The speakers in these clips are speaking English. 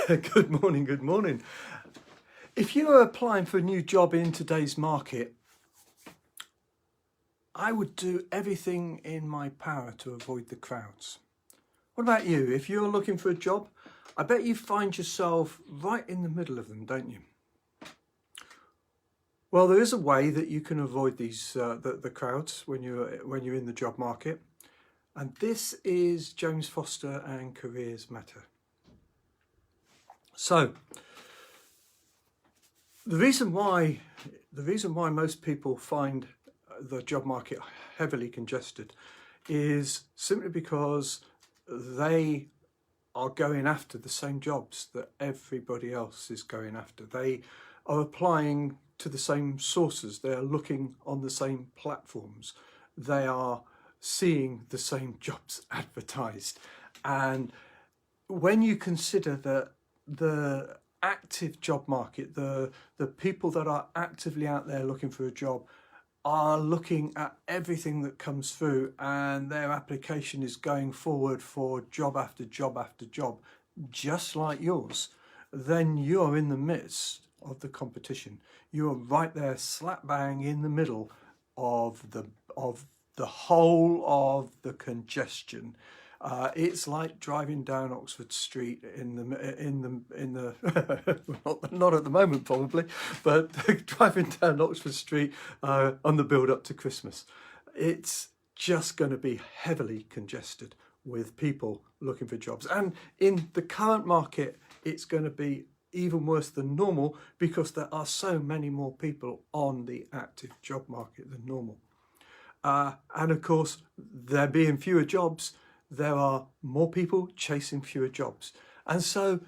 Good morning, good morning. If you are applying for a new job in today's market, I would do everything in my power to avoid the crowds. What about you? If you're looking for a job, I bet you find yourself right in the middle of them, don't you? Well, there is a way that you can avoid these the crowds when you're in the job market, and this is James Foster and Careers Matter. So, the reason why most people find the job market heavily congested is simply because they are going after the same jobs that everybody else is going after. They are applying to the same sources. They are looking on the same platforms. They are seeing the same jobs advertised. And when you consider that the active job market, the people that are actively out there looking for a job are looking at everything that comes through, and their application is going forward for job after job after job, just like yours, then you're in the midst of the competition. You're right there slap bang in the middle of the whole of the congestion. It's like driving down Oxford Street in the not at the moment probably, but driving down Oxford Street on the build up to Christmas. It's just going to be heavily congested with people looking for jobs, and in the current market, it's going to be even worse than normal because there are so many more people on the active job market than normal. And of course, there being fewer jobs, there are more people chasing fewer jobs. And so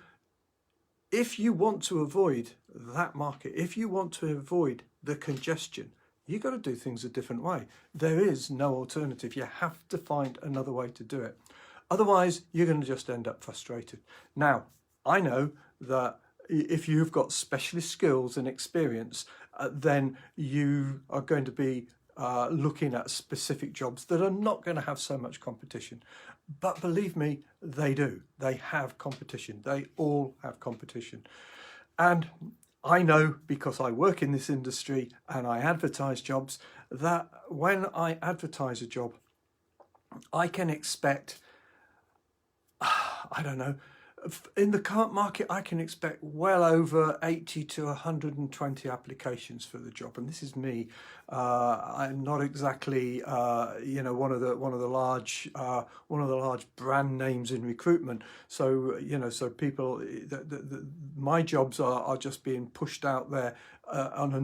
if you want to avoid that market, if you want to avoid the congestion, you've got to do things a different way. There is no alternative. You have to find another way to do it. Otherwise, you're going to just end up frustrated. Now, I know that if you've got specialist skills and experience, then you are going to be looking at specific jobs that are not going to have so much competition. But believe me, they do. They have competition. They all have competition. And I know, because I work in this industry and I advertise jobs, that when I advertise a job, I can expect, I don't know, in the current market, I can expect well over 80 to 120 applications for the job, and this is me. I'm not exactly, one of the large brand names in recruitment. So so people, my jobs are just being pushed out there on a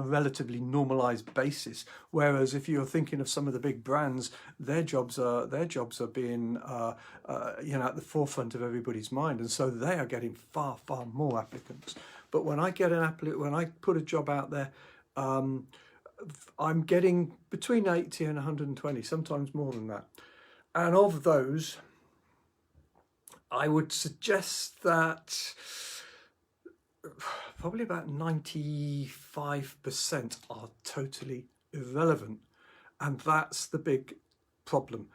relatively normalised basis. Whereas if you're thinking of some of the big brands, their jobs are being at the forefront of everybody's mind, and so they are getting far more applicants. But when I put a job out there, I'm getting between 80 and 120, sometimes more than that. And of those, I would suggest that probably about 95% are totally irrelevant. And that's the big problem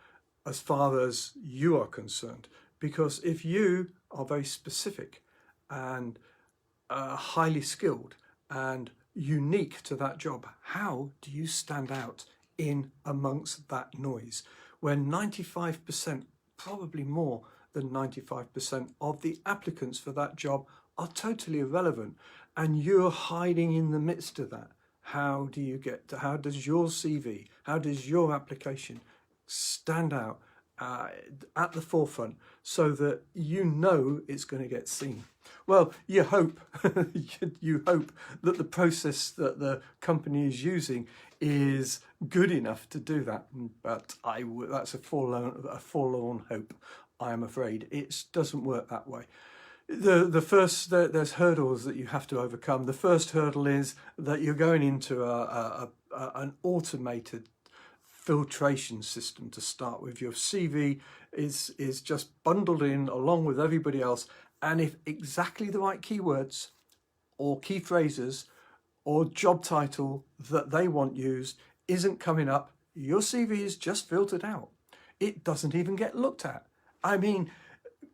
as far as you are concerned. Because if you are very specific and highly skilled and unique to that job, how do you stand out in amongst that noise when 95%, probably more than 95% of the applicants for that job are totally irrelevant, and you're hiding in the midst of that? How does your CV, how does your application stand out at the forefront so that you know it's going to get seen? Well, you hope you hope that the process that the company is using is good enough to do that, but that's a forlorn hope. I am afraid it doesn't work that way. There's hurdles that you have to overcome. The first hurdle is that you're going into an automated filtration system to start with. Your CV is just bundled in along with everybody else, and if exactly the right keywords or key phrases or job title that they want used isn't coming up, your CV is just filtered out. It doesn't even get looked at. I mean,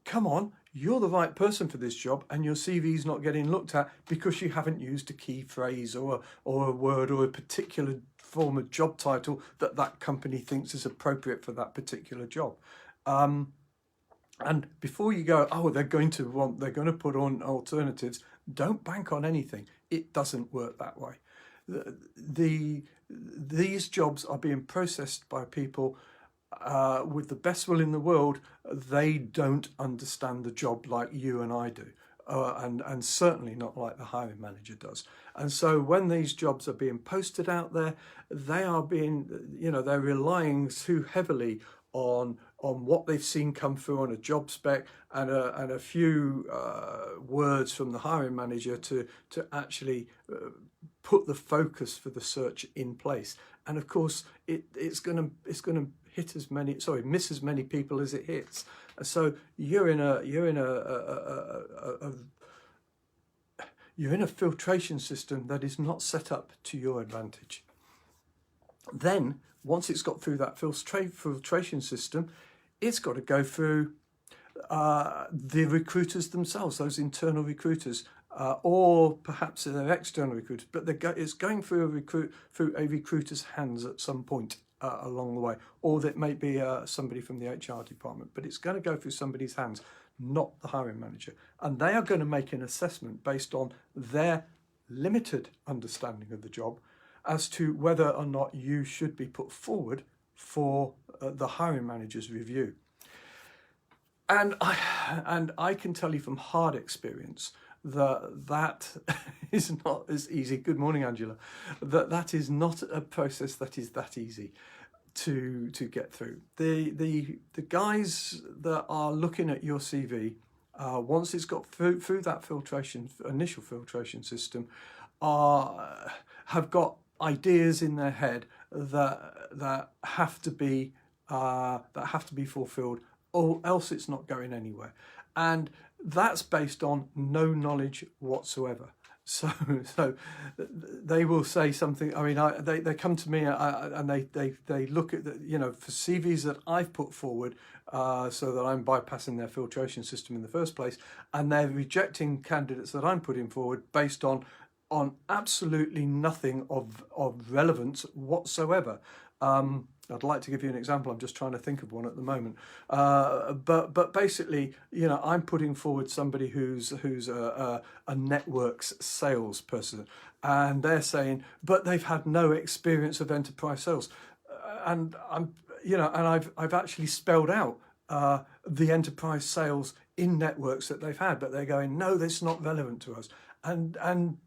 come on, you're the right person for this job, and your CV's not getting looked at because you haven't used a key phrase or a word or a particular form of job title that company thinks is appropriate for that particular job. And before you go, oh, they're going to put on alternatives, don't bank on anything. It doesn't work that way. These jobs are being processed by people with the best will in the world. They don't understand the job like you and I do, and certainly not like the hiring manager does. And so when these jobs are being posted out there, they are being, they're relying too heavily on what they've seen come through on a job spec and a few words from the hiring manager to actually put the focus for the search in place. And of course, it's going to miss as many people as it hits. So you're in a filtration system that is not set up to your advantage. Then, once it's got through that filtration system, it's got to go through the recruiters themselves, those internal recruiters, or perhaps they're external recruiters, but it's going through a recruiter's hands at some point along the way, or that may be somebody from the HR department, but it's going to go through somebody's hands, not the hiring manager. And they are going to make an assessment based on their limited understanding of the job as to whether or not you should be put forward for the hiring manager's review. And I can tell you from hard experience that is not as easy. Good morning, Angela. That is not a process that is that easy to get through. The guys that are looking at your CV, once it's got through that initial filtration system, have got ideas in their head that have to be fulfilled, or else it's not going anywhere. And that's based on no knowledge whatsoever. So they will say something. I mean, they come to me and they look at for CVs that I've put forward, so that I'm bypassing their filtration system in the first place, and they're rejecting candidates that I'm putting forward based on absolutely nothing of relevance whatsoever. I'd like to give you an example. I'm just trying to think of one at the moment. But basically, I'm putting forward somebody who's a networks salesperson, and they're saying, but they've had no experience of enterprise sales, and I've actually spelled out the enterprise sales in networks that they've had, but they're going, no, that's not relevant to us. And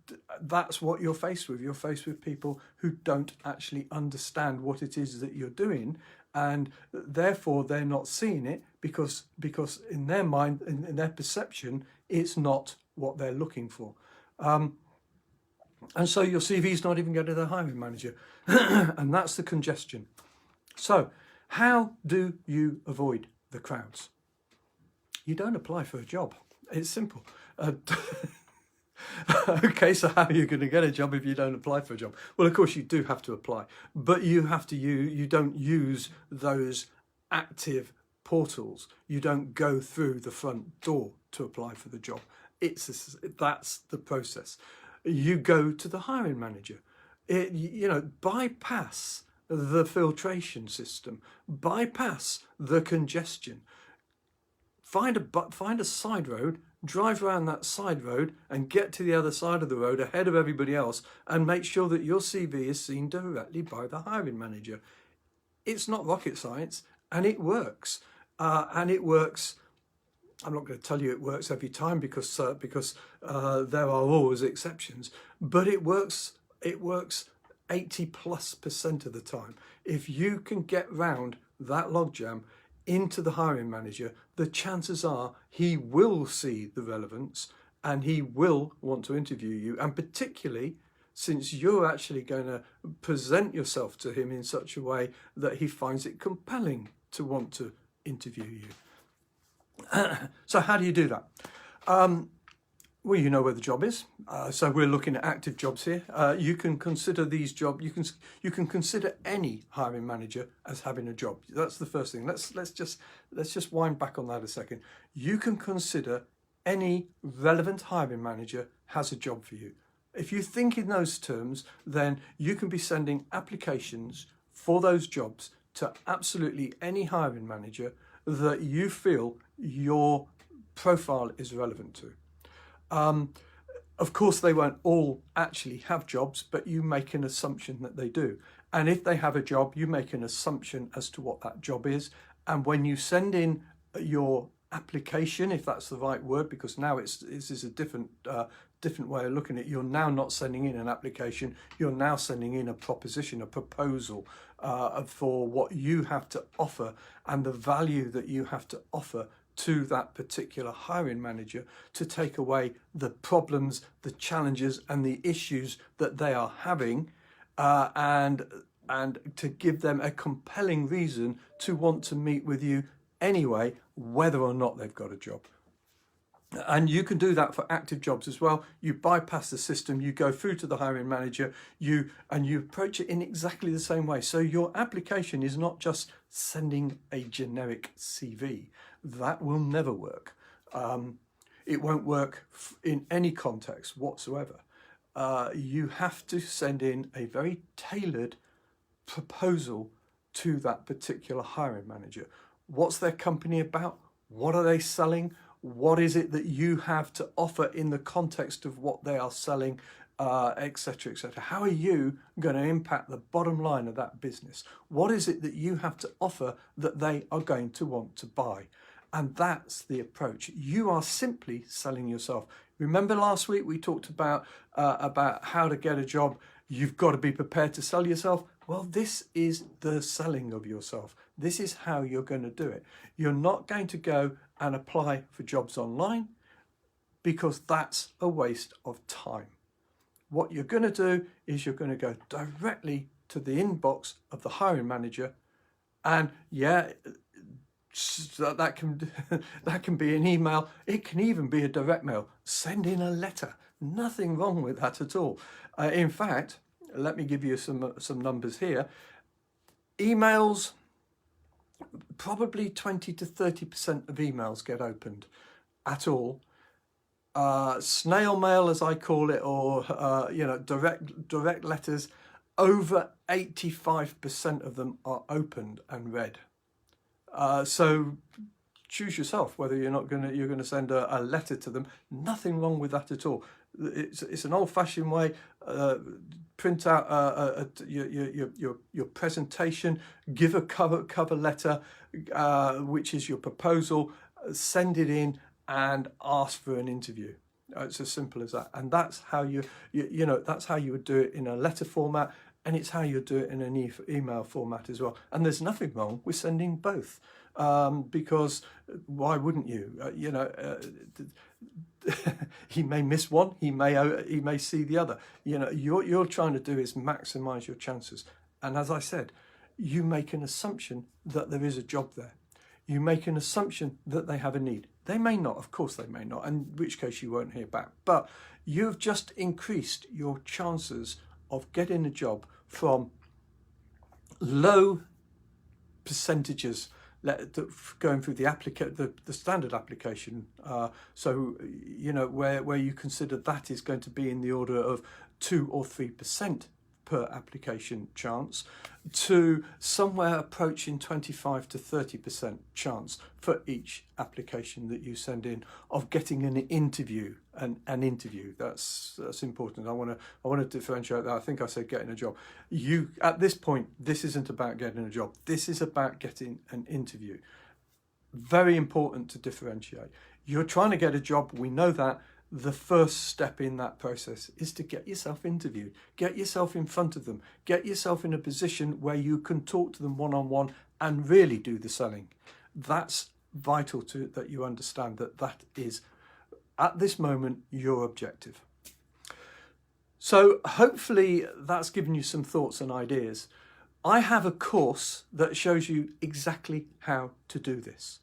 that's what you're faced with. You're faced with people who don't actually understand what it is that you're doing, and therefore they're not seeing it because in their mind, in their perception, it's not what they're looking for. And so your CV's not even going to the hiring manager, and that's the congestion. So how do you avoid the crowds? You don't apply for a job. It's simple. Okay, so how are you going to get a job if you don't apply for a job? Well, of course you do have to apply, but you don't use those active portals. You don't go through the front door to apply for the job. That's the process. You go to the hiring manager. Bypass the filtration system, bypass the congestion. Find a side road, drive around that side road and get to the other side of the road ahead of everybody else, and make sure that your CV is seen directly by the hiring manager. It's not rocket science, and it works. And it works. I'm not going to tell you it works every time because there are always exceptions, but it works. It works 80+% of the time. If you can get round that logjam into the hiring manager, the chances are he will see the relevance and he will want to interview you. And particularly since you're actually going to present yourself to him in such a way that he finds it compelling to want to interview you. So how do you do that? Well, you know where the job is. So we're looking at active jobs here. You can consider these jobs. You can consider any hiring manager as having a job. That's the first thing. Let's just wind back on that a second. You can consider any relevant hiring manager has a job for you. If you think in those terms, then you can be sending applications for those jobs to absolutely any hiring manager that you feel your profile is relevant to. Of course, they won't all actually have jobs, but you make an assumption that they do. And if they have a job, you make an assumption as to what that job is. And when you send in your application, if that's the right word, because now this is a different way of looking at it. You're now not sending in an application, you're now sending in a proposition, a proposal for what you have to offer and the value that you have to offer to that particular hiring manager to take away the problems, the challenges and the issues that they are having, and to give them a compelling reason to want to meet with you anyway, whether or not they've got a job. And you can do that for active jobs as well. You bypass the system, you go through to the hiring manager, you approach it in exactly the same way. So your application is not just sending a generic CV. That will never work. It won't work in any context whatsoever. You have to send in a very tailored proposal to that particular hiring manager. What's their company about? What are they selling? What is it that you have to offer in the context of what they are selling, etc., etc. How are you going to impact the bottom line of that business? What is it that you have to offer that they are going to want to buy? And that's the approach. You are simply selling yourself. Remember last week we talked about how to get a job. You've got to be prepared to sell yourself. Well, this is the selling of yourself. This is how you're going to do it. You're not going to go and apply for jobs online because that's a waste of time. What you're going to do is you're going to go directly to the inbox of the hiring manager, and yeah, that can be an email. It can even be a direct mail. Send in a letter. Nothing wrong with that at all. In fact, let me give you some numbers here. Emails, probably 20 to 30% of emails get opened at all. Snail mail, as I call it, or direct letters, over 85% of them are opened and read. So choose yourself whether you're going to send a letter to them. Nothing wrong with that at all. It's an old-fashioned way. Print out your presentation, give a cover letter, which is your proposal, send it in, and ask for an interview. It's as simple as that. And that's how that's how you would do it in a letter format, and it's how you do it in an email format as well. And there's nothing wrong with sending both, because why wouldn't you? He may miss one, he may see the other. You're trying to do is maximize your chances. And as I said, you make an assumption that there is a job there. You make an assumption that they have a need. They may not, of course they may not, in which case you won't hear back. But you've just increased your chances of getting a job from low percentages going through the standard application, so where you consider that is going to be in the order of 2 or 3% per application chance, to somewhere approaching 25 to 30% chance for each application that you send in of getting an interview. An interview, that's important. I want to differentiate that. I think I said getting a job. At this point, this isn't about getting a job. This is about getting an interview. Very important to differentiate. You're trying to get a job, we know that. The first step in that process is to get yourself interviewed, get yourself in front of them, get yourself in a position where you can talk to them one-on-one and really do the selling. That's vital that you understand that is, at this moment, your objective. So hopefully that's given you some thoughts and ideas. I have a course that shows you exactly how to do this.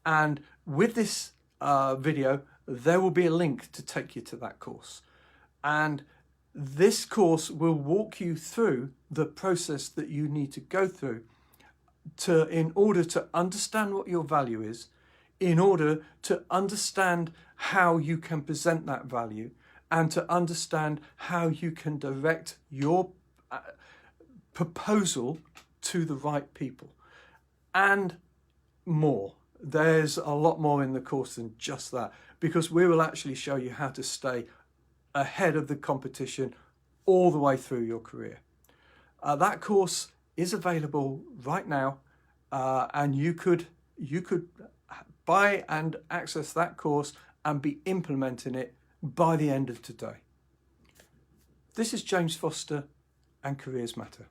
And with this video, there will be a link to take you to that course. And this course will walk you through the process that you need to go through in order to understand what your value is, in order to understand how you can present that value, and to understand how you can direct your proposal to the right people, and more. There's a lot more in the course than just that, because we will actually show you how to stay ahead of the competition all the way through your career. That course is available right now, and you could buy and access that course and be implementing it by the end of today. This is James Foster, and Careers Matter.